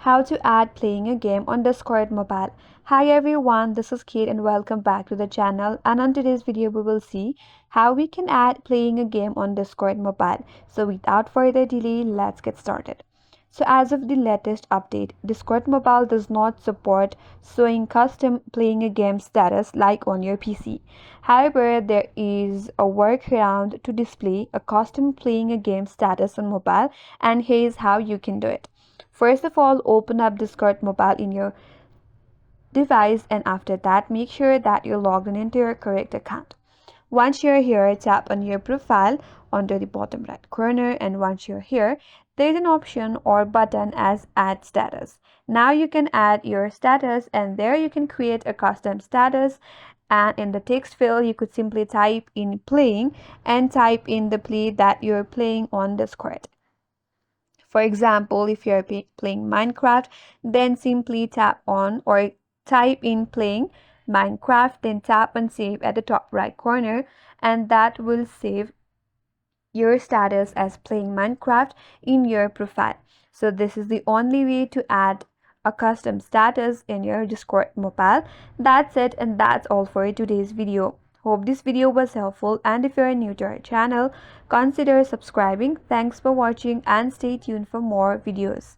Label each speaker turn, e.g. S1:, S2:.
S1: how to add playing a game on Discord mobile. Hi everyone, this is Kate and welcome back to the channel, and on today's video we will see how we can add playing a game on Discord mobile. So without further delay, let's get started. So as of the latest update, Discord Mobile does not support showing custom playing a game status like on your PC. However, there is a workaround to display a custom playing a game status on mobile, and here's how you can do it. First of all, open up Discord Mobile in your device, and after that, make sure that you're logged in into your correct account. Once you're here, tap on your profile under the bottom right corner, and once you're here, there's an option or button as add status. Now you can add your status, and there you can create a custom status, and in the text field you could simply type in playing and type in the play that you're playing on Discord. For example, if you're playing Minecraft, then simply tap on or type in playing Minecraft, then tap on save at the top right corner, and that will save your status as playing Minecraft in your profile. So this is the only way to add a custom status in your Discord mobile. That's it, and that's all for today's video. Hope this video was helpful, and if you're new to our channel, consider subscribing. Thanks for watching and stay tuned for more videos.